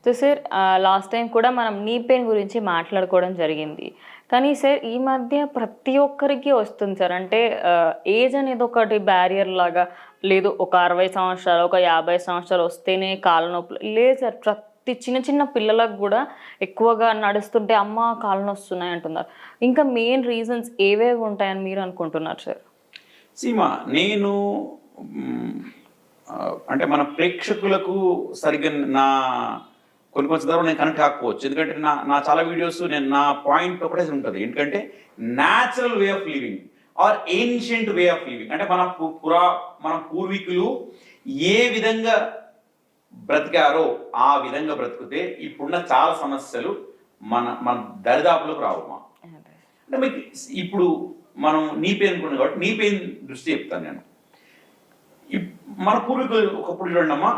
So sir last time కూడా మనం knee pain గురించి మాట్లాడుకోవడం జరిగింది. కానీ సార్ ఈ మధ్య ప్రతి ఒక్కరికి వస్తుంది సార్. అంటే ఏజ్ అనేది ఒకటి బ్యారియర్ లాగా లేదు. ఒక 60 సంవత్సరాలు, ఒక 50 సంవత్సరాలు వస్తేనే కాళ్ళ నొప్పులు లేదు సార్. ప్రతి చిన్న చిన్న పిల్లలకు కూడా ఎక్కువగా నడుస్తుంటే అమ్మ కాళ్ళు నొస్తున్నాయి అంటున్నారు. ఇంకా మెయిన్ రీజన్స్ ఏవేవి ఉంటాయని మీరు అనుకుంటున్నారు సార్? సీమా, నేను అంటే మన ప్రేక్షకులకు సరిగ్గా నా కొన్ని సందర్భాలు నేను కనెక్ట్ కాకపోవచ్చు. ఎందుకంటే నా చాలా వీడియోస్ నా పాయింట్ ఒకటే ఉంటుంది. ఎందుకంటే natural way of living or ancient way of living అంటే మన పూర్వీకులు ఏ విధంగా బ్రతికారో ఆ విధంగా బ్రతికితే ఇప్పుడున్న చాలా సమస్యలు మన దరిదాపులకు రావమ్మా. అంటే మీకు ఇప్పుడు మనం నీ పెయిన్ అనుకున్నాం కాబట్టి నీ పెయిన్ దృష్టి చెప్తాను నేను. మన పూర్వీకులు ఒకప్పుడు చూడండమ్మా,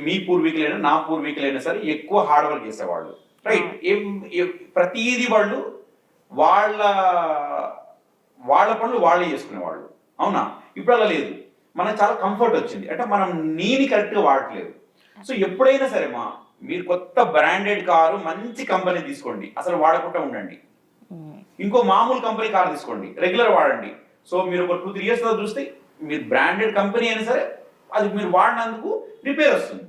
మీ పూర్వీకులైనా నా పూర్వీకులైనా సరే ఎక్కువ హార్డ్ వర్క్ చేసేవాళ్ళు, రైట్? ప్రతిదీ వాళ్ళు వాళ్ళ పనులు వాళ్ళే చేసుకునేవాళ్ళు, అవునా? ఇప్పుడు అలా లేదు. మనకు చాలా కంఫర్ట్ వచ్చింది. అంటే మనం నీని కరెక్ట్గా వాడట్లేదు. సో ఎప్పుడైనా సరే మీరు కొత్త బ్రాండెడ్ కారు మంచి కంపెనీ తీసుకోండి, అసలు వాడకుండా ఉండండి. ఇంకో మామూలు కంపెనీ కార్ తీసుకోండి, రెగ్యులర్ వాడండి. సో మీరు ఒక 2-3 years తర్వాత చూస్తే మీరు బ్రాండెడ్ కంపెనీ అయినా సరే అది మీరు వాడినందుకు రిపేర్ వస్తుంది.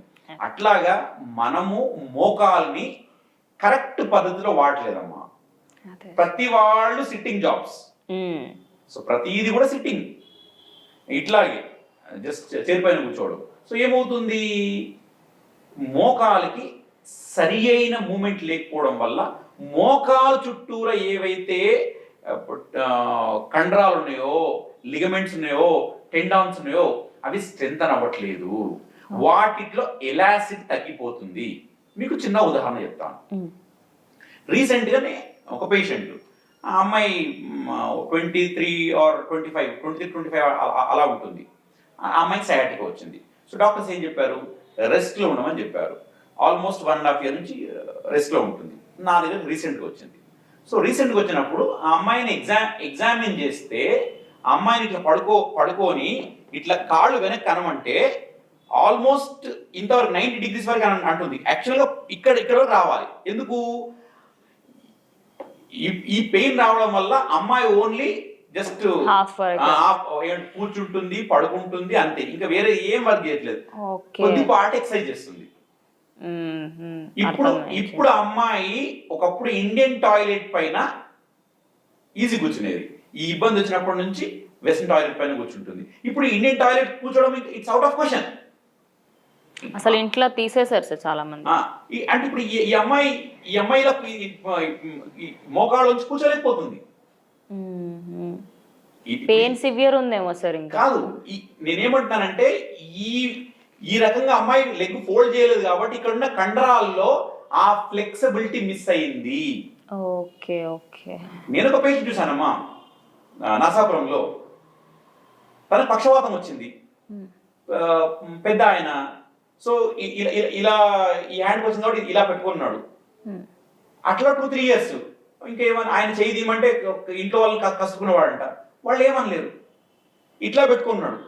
అట్లాగా మనము మోకాల్ని కరెక్ట్ పద్ధతిలో వాడలేదమ్మా. ప్రతి వాళ్ళు సిట్టింగ్ జాబ్స్. సో ప్రతిది కూడా సిట్టింగ్, ఇట్లాగే జస్ట్ చేరిపైన కూర్చోవడం. సో ఏమవుతుంది, మోకాలకి సరి అయిన మూమెంట్ లేకపోవడం వల్ల మోకాలు చుట్టూరా ఏవైతే కండరాలు ఉన్నాయో, లిగమెంట్స్ ఉన్నాయో, టెండాన్స్ ఉన్నాయో అవి స్ట్రెంథన్ అవ్వట్లేదు. వాటిలో ఎలాసిటీ తగ్గిపోతుంది. మీకు చిన్న ఉదాహరణ చెప్తాను. రీసెంట్గానే ఒక పేషెంట్, ఆ అమ్మాయి 23 or 25 అలా ఉంటుంది. ఆ అమ్మాయికి సయాటికా వచ్చింది. సో డాక్టర్స్ ఏం చెప్పారు, రెస్ట్లో ఉండమని చెప్పారు. ఆల్మోస్ట్ 1.5 years నుంచి రెస్ట్లో ఉంటుంది. నా దగ్గర రీసెంట్గా వచ్చింది. సో రీసెంట్గా వచ్చినప్పుడు ఆ అమ్మాయిని ఎగ్జామిన్ చేస్తే ఆ అమ్మాయిని ఇట్లా పడుకొని ఇట్లా కాళ్ళు వెనక్కి అనమంటే ఆల్మోస్ట్ ఇంతవరకు 90 degrees వరకు అంటుంది. యాక్చువల్గా ఇక్కడ రావాలి. ఎందుకు? ఈ పెయిన్ రావడం వల్ల అమ్మాయి ఓన్లీ జస్ట్ కూర్చుంటుంది, పడుకుంటుంది, అంతే. ఇంకా వేరే ఏం వర్క్ చేయట్లేదు. కొద్దిపాటు ఎక్సర్సైజ్ చేస్తుంది. ఇప్పుడు అమ్మాయి ఒకప్పుడు ఇండియన్ టాయిలెట్ పైన ఈజీ కూర్చునేది. ఈ ఇబ్బంది వచ్చినప్పటి నుంచి వెస్టర్న్ టాయిలెట్ పైన కూర్చుంటుంది. ఇప్పుడు ఇండియన్ టాయిలెట్ కూర్చోవడం ఇట్స్ అవుట్ ఆఫ్ క్వశ్చన్. అసలు ఇంట్లో తీసేశారు సార్ చాలా మంది. అంటే ఇప్పుడు ఈ అమ్మాయిలో మోకాళ్ళ నుంచి కూర్చోలేకపోతుంది. పెయిన్ సివియర్ ఉందేమో సార్. ఇంకా కాదు, నేనేమంటున్నానంటే ఈ రకంగా అమ్మాయి లెగ్ ఫోల్డ్ చేయలేదు కాబట్టి ఇక్కడ ఉన్న కండరాల్లో ఆ ఫ్లెక్సిబిలిటీ మిస్ అయింది. Okay okay. నేను ఒక పేషెంట్ చూసానమ్మా నరసాపురంలో. తనకు పక్షవాతం వచ్చింది, పెద్ద ఆయన. సో ఇలా ఈ హ్యాండ్కి వచ్చింది కాబట్టి ఇలా పెట్టుకున్నాడు. అట్లా 2-3 years ఇంకేమన్నా ఆయన చేయి తీయమంటే ఇంట్లో వాళ్ళని కసుకునేవాడంట. వాళ్ళు ఏమనలేరు, ఇట్లా పెట్టుకున్నాడు.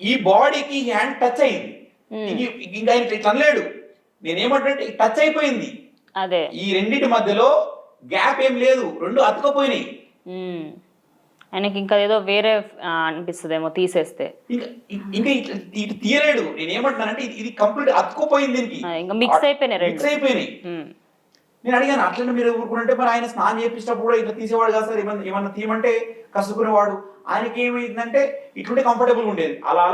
ఈ బాడీకి హ్యాండ్ టచ్ అయింది. ఇంకా ఆయన ఇట్లా అనలేడు. నేనేమంటే టచ్ అయిపోయింది. అదే ఈ రెండింటి మధ్యలో గ్యాప్ ఏం లేదు, రెండు అతుకపోయినాయి. ఆయనకి ఇంకా ఏదో వేరే అనిపిస్తుందేమో తీసేస్తే. ఇంకా ఇటు తీయలేడు. నేనేమంటున్నానంటే ఇది కంప్లీట్ అతుక్కుపోయింది, ఇంకా మిక్స్ అయిపోయినాయి. నేను అడిగాను, అట్లనే మీరు ఊరుకుంటే మరి ఆయన స్నానం చేపించినప్పుడు కూడా ఇట్లా తీసేవాడు కదా సార్, ఏమన్నా తీయమంటే కసుకునేవాడు. ఆయనకి ఏమైందంటే ఇట్లుంటే కంఫర్టబుల్ ఉండేది. అలా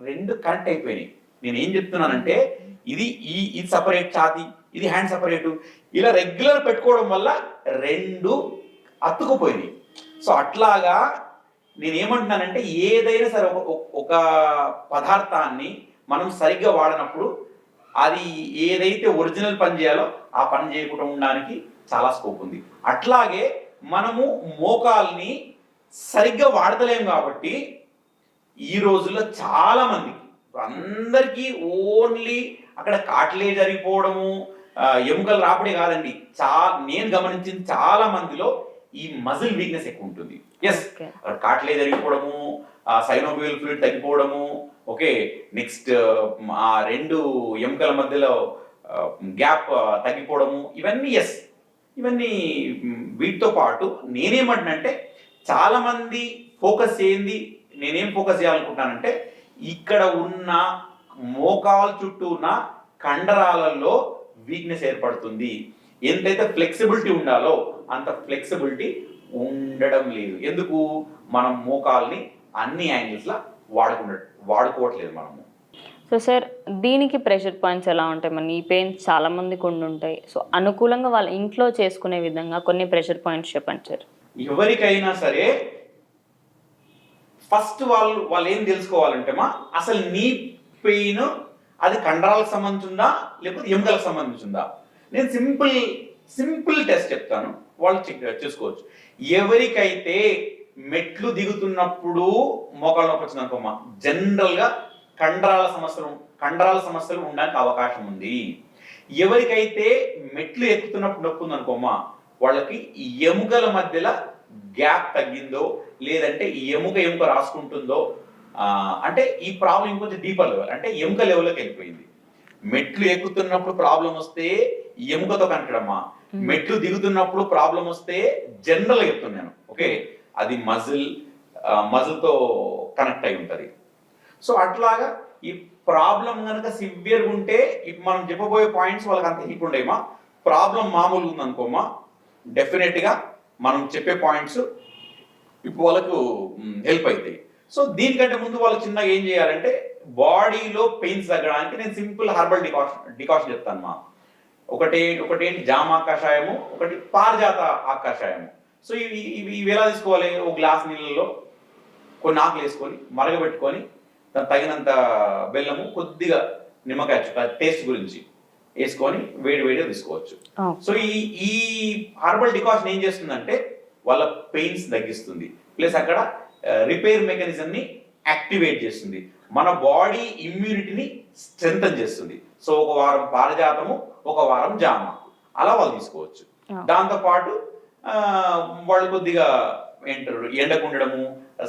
రెండు కనెక్ట్ అయిపోయినాయి. నేను ఏం చెప్తున్నానంటే ఇది సపరేట్ ఛాతీ, ఇది హ్యాండ్ సపరేటు, ఇలా రెగ్యులర్ పెట్టుకోవడం వల్ల రెండు అతుకుపోయినాయి. సో అట్లాగా నేనేమంటున్నానంటే ఏదైనా సరే ఒక పదార్థాన్ని మనం సరిగ్గా వాడినప్పుడు అది ఏదైతే ఒరిజినల్ పని చేయాలో ఆ పని చేయకుండా ఉండడానికి చాలా స్కోప్ ఉంది. అట్లాగే మనము మోకాల్ని సరిగ్గా వాడతలేము కాబట్టి ఈ రోజుల్లో చాలా మందికి, అందరికీ ఓన్లీ అక్కడ కాట్లే జరిగిపోవడము, ఎముకలు రాపడే కాదండి. నేను గమనించిన చాలా మందిలో ఈ మజిల్ వీక్నెస్ ఎక్కువ ఉంటుంది. ఎస్, కాట్లే జరిగిపోవడము, సైనోవియల్ ఫ్లూయిడ్ తగ్గిపోవడము, ఓకే, నెక్స్ట్ ఆ రెండు ఎముకల మధ్యలో గ్యాప్ తగ్గిపోవడము, ఇవన్నీ ఎస్, ఇవన్నీ వీటితో పాటు నేనేమంటున్నానంటే చాలామంది ఫోకస్ చేయింది, నేనేం ఫోకస్ చేయాలనుకుంటున్నానంటే ఇక్కడ ఉన్న మోకాలు చుట్టూ ఉన్న కండరాలలో వీక్నెస్ ఏర్పడుతుంది. ఎంతైతే ఫ్లెక్సిబిలిటీ ఉండాలో అంత ఫ్లెక్సిబిలిటీ ఉండడం లేదు. ఎందుకు? మనం మోకాల్ని అన్ని యాంగిల్స్లో వాడుకోవట్లేదు మనము. సో సార్, దీనికి ప్రెషర్ పాయింట్స్ ఎలా ఉంటాయి? మన ఈ పెయిన్స్ చాలా మందికి ఉండుంటాయి. సో అనుకూలంగా వాళ్ళ ఇంట్లో చేసుకునే విధంగా కొన్ని ప్రెషర్ పాయింట్స్ చెప్పండి సార్. ఎవరికైనా సరే ఫస్ట్ వాళ్ళు ఏం తెలుసుకోవాలంటే అసలు నీ పెయిన్ అది కండరాలకు సంబంధించిందా లేకపోతే ఎముకలకు సంబంధించిందా? నేను సింపుల్ టెస్ట్ చెప్తాను, వాళ్ళు చెక్ చేసుకోవచ్చు. ఎవరికైతే మెట్లు దిగుతున్నప్పుడు మోకాళ్ళ నొప్పి వచ్చిందనుకోమా, జనరల్గా కండరాల సమస్యలు ఉండడానికి అవకాశం ఉంది. ఎవరికైతే మెట్లు ఎక్కుతున్నప్పుడు నొప్పి ఉందనుకోమా, వాళ్ళకి ఎముకల మధ్యలో గ్యాప్ తగ్గిందో లేదంటే ఎముక రాసుకుంటుందో, అంటే ఈ ప్రాబ్లం ఇంకొంచెం డీపర్ లెవెల్, అంటే ఎముక లెవెల్లోకి వెళ్ళిపోయింది. మెట్లు ఎక్కుతున్నప్పుడు ప్రాబ్లం వస్తే ఎముకతో కనెక్టమ్మా, మెట్లు దిగుతున్నప్పుడు ప్రాబ్లం వస్తే జనరల్గా చెప్తున్నాను, ఓకే, అది మజిల్తో కనెక్ట్ అయి ఉంటుంది. సో అట్లాగా ఈ ప్రాబ్లం కనుక సివియర్గా ఉంటే ఇప్పుడు మనం చెప్పబోయే పాయింట్స్ వాళ్ళకి అంత హీట్ ఉండేమా. ప్రాబ్లం మామూలుగా ఉందనుకోమా, డెఫినెట్గా మనం చెప్పే పాయింట్స్ ఇప్పుడు వాళ్ళకు హెల్ప్ అవుతాయి. సో దీనికంటే ముందు వాళ్ళు చిన్నగా ఏం చేయాలంటే బాడీలో పెయిన్స్ తగ్గడానికి నేను సింపుల్ హర్బల్ డికాషన్ చెప్తాను ఒకటి జామ కషాయము, ఒకటి పారిజాత ఆకషాయము. సో ఇవి ఎలా తీసుకోవాలి? ఒక గ్లాస్ నీళ్ళలో కొన్ని ఆకులు వేసుకొని మరగబెట్టుకొని దానికి తగినంత బెల్లము, కొద్దిగా నిమ్మకాయ టేస్ట్ గురించి వేసుకొని వేడిగా తీసుకోవచ్చు. సో ఈ హర్బల్ డికాషన్ ఏం చేస్తుందంటే వాళ్ళ పెయిన్స్ తగ్గిస్తుంది, ప్లస్ అక్కడ రిపేర్ మెకానిజంని యాక్టివేట్ చేస్తుంది, మన బాడీ ఇమ్యూనిటీని స్ట్రెంథన్ చేస్తుంది. సో ఒక వారం పారిజాతము, ఒక వారం జామ, అలా వాళ్ళు తీసుకోవచ్చు. దాంతోపాటు వాళ్ళు కొద్దిగా ఏంటారు ఎండకు ఉండడము,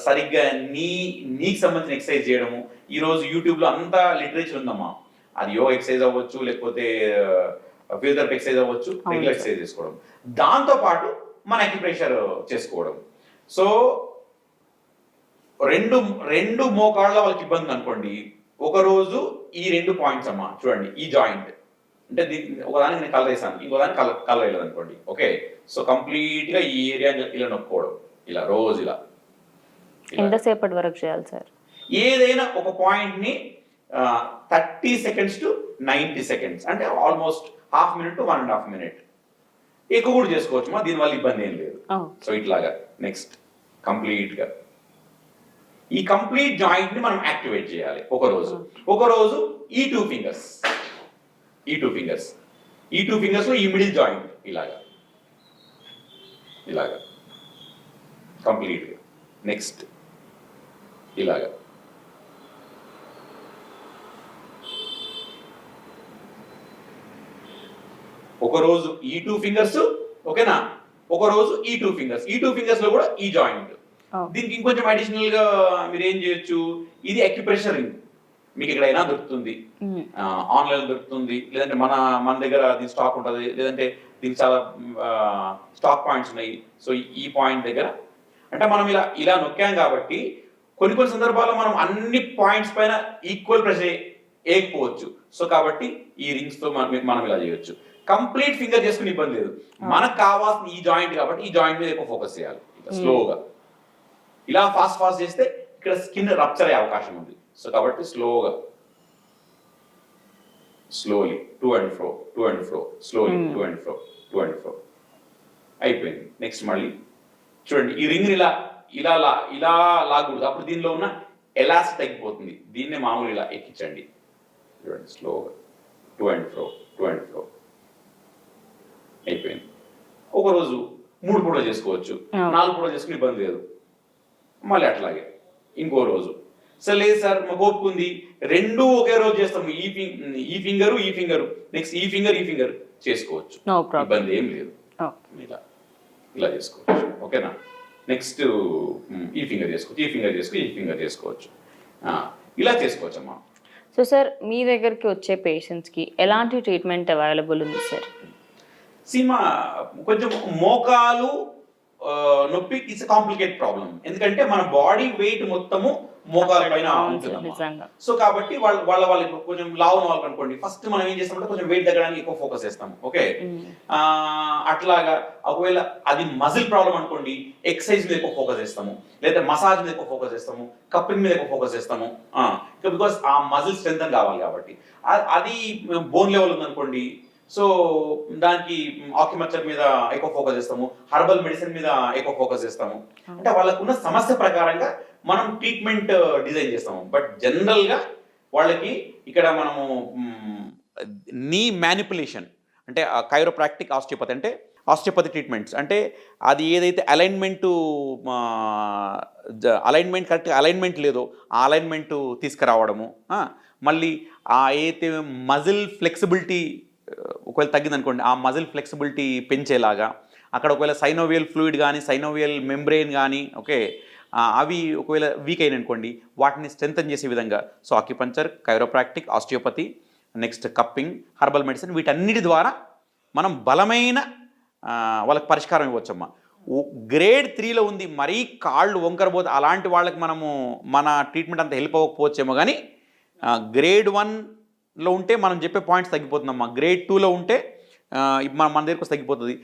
సరిగ్గా నీకు సంబంధించిన ఎక్సర్సైజ్ చేయడము. ఈరోజు యూట్యూబ్లో అంతా లిటరేచర్ ఉందమ్మా, అది యోగా ఎక్సర్సైజ్ అవ్వచ్చు, లేకపోతే ఫిజియోథెరపీ ఎక్సర్సైజ్ అవ్వచ్చు, రెగ్యులర్ ఎక్సర్సైజ్ చేసుకోవడం, దాంతోపాటు మన అక్యుప్రెషర్ చేసుకోవడం. సో రెండు మోకాళ్ళ వాళ్ళకి ఇబ్బంది అనుకోండి, ఒకరోజు ఈ 2 పాయింట్స్ అమ్మా చూడండి, ఈ జాయింట్ అంటే ఒకదానికి నేను కలర్ వేసాను, ఇంకోదానికి కలర్ వేయలేదు అనుకోండి, ఓకే. సో కంప్లీట్గా ఈ ఏరియా ఇలా నొక్కోవడం, ఇలా రోజు ఇలా. ఎంతసేపటి వరకు చేయాలి సార్? ఏదైనా ఒక పాయింట్ని 30 seconds to 90 seconds, అంటే ఆల్మోస్ట్ ½ minute to 1.5 minutes. ఎక్కువ కూడా చేసుకోవచ్చు, దీనివల్ల ఇబ్బంది ఏం లేదు. సో ఇట్లాగా నెక్స్ట్ కంప్లీట్గా ఈ కంప్లీట్ జాయింట్ ని మనం యాక్టివేట్ చేయాలి. ఒకరోజు ఈ 2 fingers లో ఈ మిడిల్ జాయింట్ ఇలాగా కంప్లీట్ గా. నెక్స్ట్ ఇలాగా ఒకరోజు ఈ 2 fingers, ఓకేనా, ఒకరోజు ఈ 2 fingers లో కూడా ఈ జాయింట్. దీనికి ఇంకొంచెం అడిషనల్ గా మీరు ఏం చేయొచ్చు, ఇది అక్యుప్రెషర్ రింగ్ మీకు ఎక్కడైనా దొరుకుతుంది, ఆన్లైన్ దొరుకుతుంది, లేదంటే మన దగ్గర దీని స్టాక్ ఉంటుంది, లేదంటే దీనికి చాలా స్టాక్ పాయింట్స్ ఉన్నాయి. సో ఈ పాయింట్ దగ్గర అంటే మనం ఇలా నొక్కాం కాబట్టి కొన్ని సందర్భాల్లో మనం అన్ని పాయింట్స్ పైన ఈక్వల్ ప్రెషర్ వేయకపోవచ్చు. సో కాబట్టి ఈ రింగ్స్ తో మనం ఇలా చేయొచ్చు. కంప్లీట్ ఫింగర్ చేసుకుని ఇబ్బంది లేదు, మనకు కావాల్సిన ఈ జాయింట్ కాబట్టి ఈ జాయింట్ మీద ఎక్కువ ఫోకస్ చేయాలి. స్లోగా ఇలా ఫాస్ట్ చేస్తే ఇక్కడ స్కిన్ రప్చర్ అయ్యే అవకాశం ఉంది. సో కాబట్టి slowly to and fro slowly to and fro అయిపోయింది. నెక్స్ట్ మళ్ళీ చూడండి, ఈ రింగ్ ఇలా లాగకూడదు, అప్పుడు దీనిలో ఉన్న ఎలాస్టిక్ తగ్గిపోతుంది. దీన్నే మామూలు ఇలా ఎక్కించండి, చూడండి స్లోగా టు అండ్ ఫ్రో అయిపోయింది. ఒకరోజు 3 పూటలు చేసుకోవచ్చు, 4 పూటలు చేసుకుని ఇబ్బంది లేదు. మళ్ళీ అట్లాగే ఇంకో రోజు. సార్ లేదు సార్ మాకు ఓపిక ఉంది, 2 ఒకే రోజు చేస్తాము, ఈ ఫింగరు నెక్స్ట్ ఈ ఫింగర్ చేసుకోవచ్చు, ఇబ్బంది ఏం లేదు. ఇలా చేసుకోవచ్చు, ఓకేనా. నెక్స్ట్ ఈ ఫింగర్ చేసుకోవచ్చు, ఈ ఫింగర్ చేసుకోవచ్చు, ఇలా చేసుకోవచ్చు అమ్మా. సో సార్ మీ దగ్గరికి వచ్చే పేషెంట్స్కి ఎలాంటి ట్రీట్మెంట్ అవైలబుల్ ఉంది సార్? సీమా కొంచెం మోకాలు నొప్పి ఇట్స్ కాంప్లికేట్ ప్రాబ్లం, ఎందుకంటే మన బాడీ వెయిట్ మొత్తము మోకాల పైన అవును సార్, ఉంటుందమ్మా. నిజంగా. సో కాబట్టి వాళ్ళకి కొంచెం లావు ఉన్న వాళ్ళకి అనుకోండి, ఫస్ట్ మనం ఏం చేస్తామంటే కొంచెం వెయిట్ తగ్గడానికి ఎక్కువ ఫోకస్ చేస్తాము. ఓకే, అట్లాగా ఒకవేళ అది మజిల్ ప్రాబ్లం అనుకోండి, ఎక్సర్సైజ్ మీద ఎక్కువ ఫోకస్ చేస్తాము, లేదా మసాజ్ మీద ఎక్కువ ఫోకస్ చేస్తాము, కప్పింగ్ మీద ఎక్కువ ఫోకస్ చేస్తాము. బికాస్ ఆ మజిల్ స్ట్రెంత్ కావాలి కాబట్టి. అది బోన్ లెవెల్ ఉందనుకోండి, సో దానికి ఆక్యుపంక్చర్ మీద ఎక్కువ ఫోకస్ చేస్తాము, హర్బల్ మెడిసిన్ మీద ఎక్కువ ఫోకస్ చేస్తాము. అంటే వాళ్ళకున్న సమస్య ప్రకారంగా మనం ట్రీట్మెంట్ డిజైన్ చేస్తాము. బట్ జనరల్గా వాళ్ళకి ఇక్కడ మనము నీ మ్యానిపులేషన్ అంటే కైరోప్రాక్టిక్ ఆస్టియోపతి, అంటే ఆస్టియోపతి ట్రీట్మెంట్స్ అంటే అది ఏదైతే అలైన్మెంట్ కరెక్ట్ అలైన్మెంట్ లేదో ఆ అలైన్మెంట్ తీసుకురావడము, మళ్ళీ ఆ ఏదైతే మజిల్ ఫ్లెక్సిబిలిటీ ఒకవేళ తగ్గిందనుకోండి ఆ మజిల్ ఫ్లెక్సిబిలిటీ పెంచేలాగా, అక్కడ ఒకవేళ సైనోవియల్ ఫ్లూయిడ్ కానీ సైనోవియల్ మెంబ్రెయిన్ కానీ ఓకే అవి ఒకవేళ వీక్ అయిన అనుకోండి వాటిని స్ట్రెంథన్ చేసే విధంగా. So acupuncture, chiropractic, osteopathy, next cupping, herbal medicine, వీటన్నిటి ద్వారా మనం బలమైన వాళ్ళకి పరిష్కారం ఇవ్వచ్చమ్మా. గ్రేడ్ 3లో ఉంది, మరీ కాళ్ళు వంకరబోతే అలాంటి వాళ్ళకి మనము మన ట్రీట్మెంట్ అంత హెల్ప్ అవ్వకపోవచ్చేమో, కానీ గ్రేడ్ 1లో ఉంటే మనం చెప్పే పాయింట్స్ తగ్గిపోతుందమ్మా. గ్రేడ్ 2లో ఉంటే మన దగ్గరకు తగ్గిపోతుంది.